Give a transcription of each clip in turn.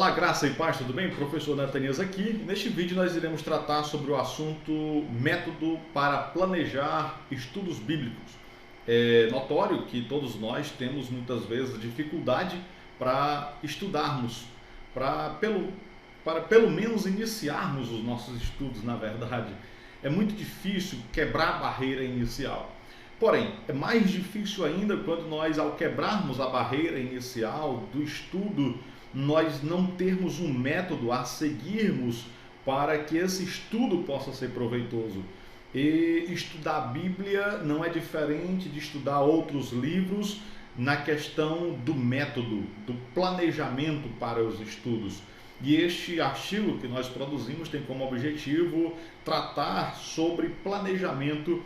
Olá, graça e paz, tudo bem? Professor Natanias aqui. Neste vídeo nós iremos tratar sobre o assunto método para planejar estudos bíblicos. É notório que todos nós temos muitas vezes dificuldade para estudarmos, para pelo menos iniciarmos os nossos estudos, na verdade. É muito difícil quebrar a barreira inicial. Porém, é mais difícil ainda quando nós, ao quebrarmos a barreira inicial do estudo, nós não termos um método a seguirmos para que esse estudo possa ser proveitoso. E estudar a Bíblia não é diferente de estudar outros livros na questão do método, do planejamento para os estudos. E este artigo que nós produzimos tem como objetivo tratar sobre planejamento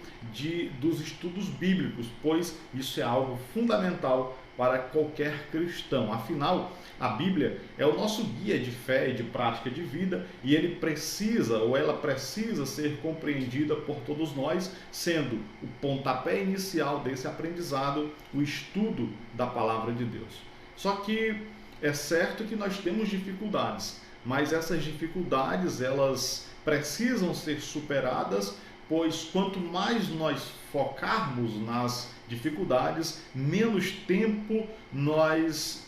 dos estudos bíblicos, pois isso é algo fundamental para qualquer cristão. Afinal, a Bíblia é o nosso guia de fé e de prática de vida e ele precisa, ou ela precisa ser compreendida por todos nós, sendo o pontapé inicial desse aprendizado o estudo da palavra de Deus. Só que é certo que nós temos dificuldades, mas essas dificuldades elas precisam ser superadas, pois quanto mais nós focarmos nas dificuldades, menos tempo nós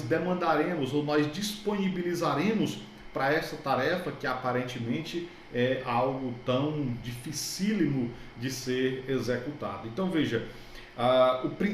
demandaremos ou nós disponibilizaremos para essa tarefa que aparentemente é algo tão dificílimo de ser executado. Então veja,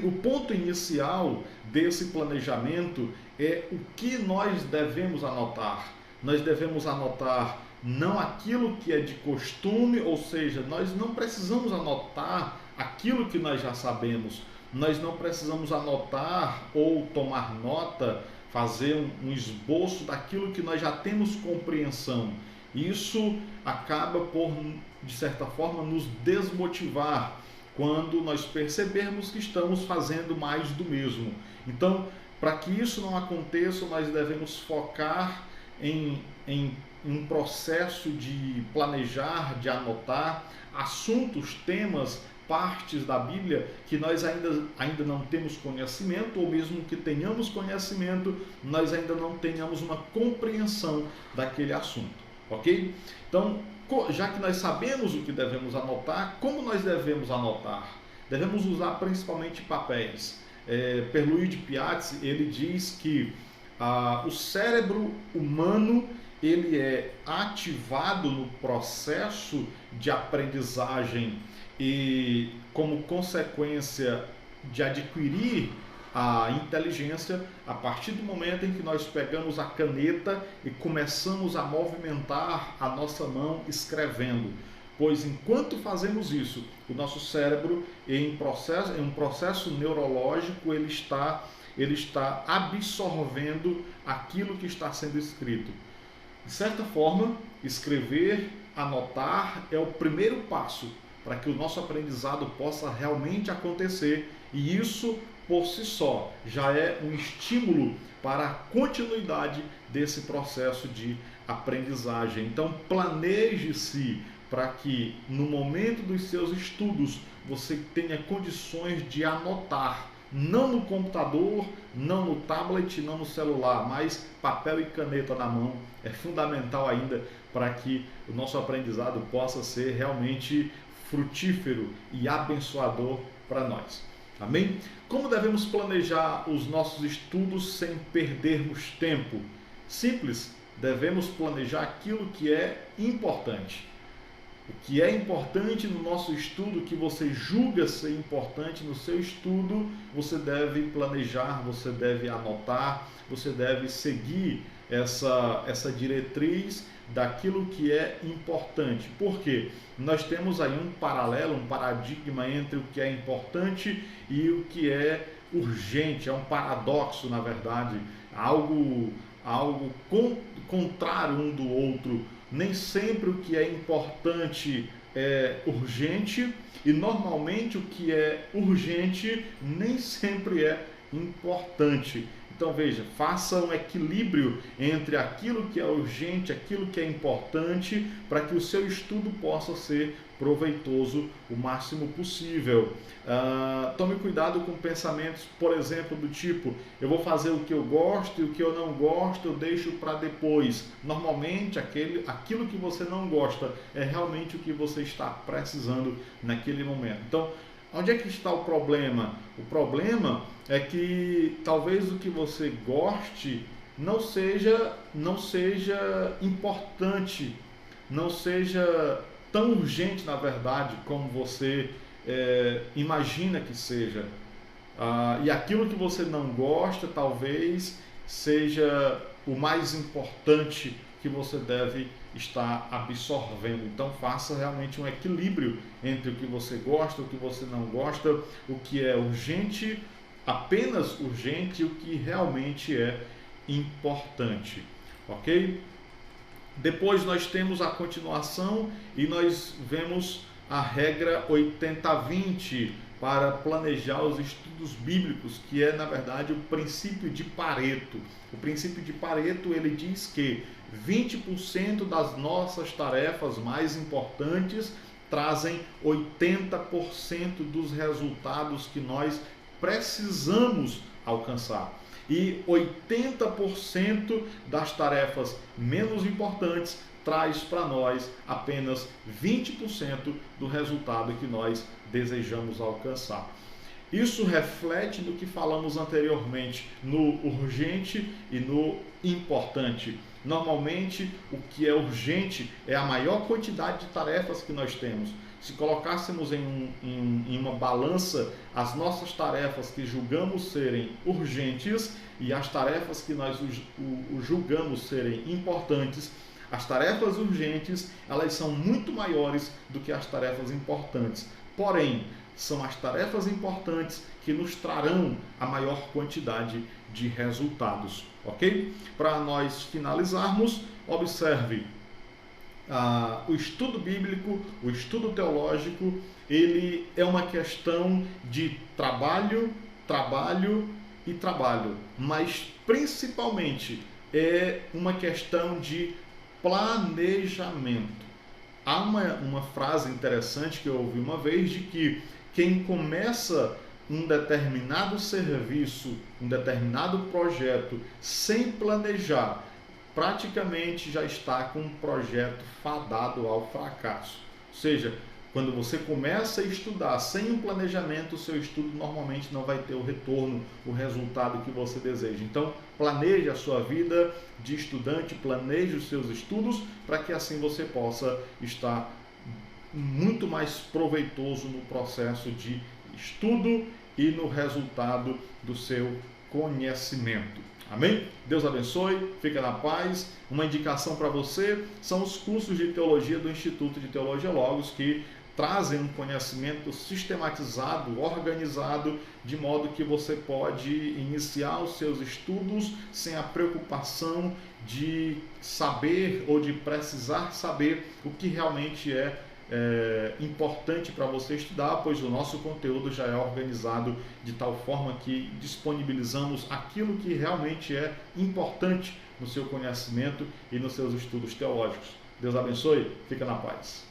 o ponto inicial desse planejamento é o que nós devemos anotar. Nós devemos anotar não aquilo que é de costume, ou seja, nós não precisamos anotar aquilo que nós já sabemos. Nós não precisamos anotar ou tomar nota, fazer um esboço daquilo que nós já temos compreensão. Isso acaba por, de certa forma, nos desmotivar quando nós percebermos que estamos fazendo mais do mesmo. Então, para que isso não aconteça, nós devemos focar em um processo de planejar, de anotar assuntos, temas, partes da Bíblia que nós ainda não temos conhecimento, ou mesmo que tenhamos conhecimento, nós ainda não tenhamos uma compreensão daquele assunto, ok? Então, já que nós sabemos o que devemos anotar, como nós devemos anotar? Devemos usar principalmente papéis. Pierluigi Piazzi, ele diz que o cérebro humano ele é ativado no processo de aprendizagem e como consequência de adquirir a inteligência a partir do momento em que nós pegamos a caneta e começamos a movimentar a nossa mão escrevendo. Pois enquanto fazemos isso, o nosso cérebro em um processo neurológico ele está absorvendo aquilo que está sendo escrito. De certa forma, escrever, anotar é o primeiro passo para que o nosso aprendizado possa realmente acontecer, e isso por si só já é um estímulo para a continuidade desse processo de aprendizagem. Então planeje-se para que no momento dos seus estudos você tenha condições de anotar, não no computador, não no tablet, não no celular, mas papel e caneta na mão é fundamental ainda para que o nosso aprendizado possa ser realmente frutífero e abençoador para nós. Amém? Como devemos planejar os nossos estudos sem perdermos tempo? Simples, devemos planejar aquilo que é importante. O que é importante no nosso estudo, que você julga ser importante no seu estudo, você deve planejar, você deve anotar, você deve seguir essa diretriz daquilo que é importante. Por quê? Nós temos aí um paralelo, um paradigma entre o que é importante e o que é urgente. É um paradoxo, na verdade, algo contrário um do outro. Nem sempre o que é importante é urgente e normalmente o que é urgente nem sempre é importante. Então veja, faça um equilíbrio entre aquilo que é urgente, aquilo que é importante, para que o seu estudo possa ser proveitoso o máximo possível. Tome cuidado com pensamentos, por exemplo, do tipo: eu vou fazer o que eu gosto e o que eu não gosto eu deixo para depois. Normalmente aquilo que você não gosta é realmente o que você está precisando naquele momento. Então, onde é que está o problema? O problema é que talvez o que você goste não seja importante, não seja tão urgente, na verdade, como você imagina que seja. E aquilo que você não gosta talvez seja o mais importante que você deve estar absorvendo. Então faça realmente um equilíbrio entre o que você gosta, o que você não gosta, o que é urgente, apenas urgente, e o que realmente é importante, ok? Depois nós temos a continuação e nós vemos a regra 80-20 para planejar os estudos bíblicos, que é, na verdade, o princípio de Pareto. O princípio de Pareto, ele diz que 20% das nossas tarefas mais importantes trazem 80% dos resultados que nós precisamos alcançar. E 80% das tarefas menos importantes traz para nós apenas 20% do resultado que nós desejamos alcançar. Isso reflete no que falamos anteriormente, no urgente e no importante. Normalmente, o que é urgente é a maior quantidade de tarefas que nós temos. Se colocássemos em uma balança as nossas tarefas que julgamos serem urgentes e as tarefas que nós julgamos serem importantes, as tarefas urgentes, elas são muito maiores do que as tarefas importantes. Porém, são as tarefas importantes que nos trarão a maior quantidade de resultados, ok? Para nós finalizarmos, observe, o estudo bíblico, o estudo teológico, ele é uma questão de trabalho, trabalho e trabalho, mas principalmente é uma questão de planejamento. Há uma frase interessante que eu ouvi uma vez de que quem começa um determinado serviço, um determinado projeto sem planejar, praticamente já está com um projeto fadado ao fracasso. Ou seja, quando você começa a estudar sem um planejamento, o seu estudo normalmente não vai ter o retorno, o resultado que você deseja. Então, planeje a sua vida de estudante, planeje os seus estudos, para que assim você possa estar muito mais proveitoso no processo de estudo e no resultado do seu conhecimento. Amém? Deus abençoe, fica na paz. Uma indicação para você são os cursos de teologia do Instituto de Teologia Logos, que trazem um conhecimento sistematizado, organizado, de modo que você pode iniciar os seus estudos sem a preocupação de saber ou de precisar saber o que realmente é importante para você estudar, pois o nosso conteúdo já é organizado de tal forma que disponibilizamos aquilo que realmente é importante no seu conhecimento e nos seus estudos teológicos. Deus abençoe, fica na paz.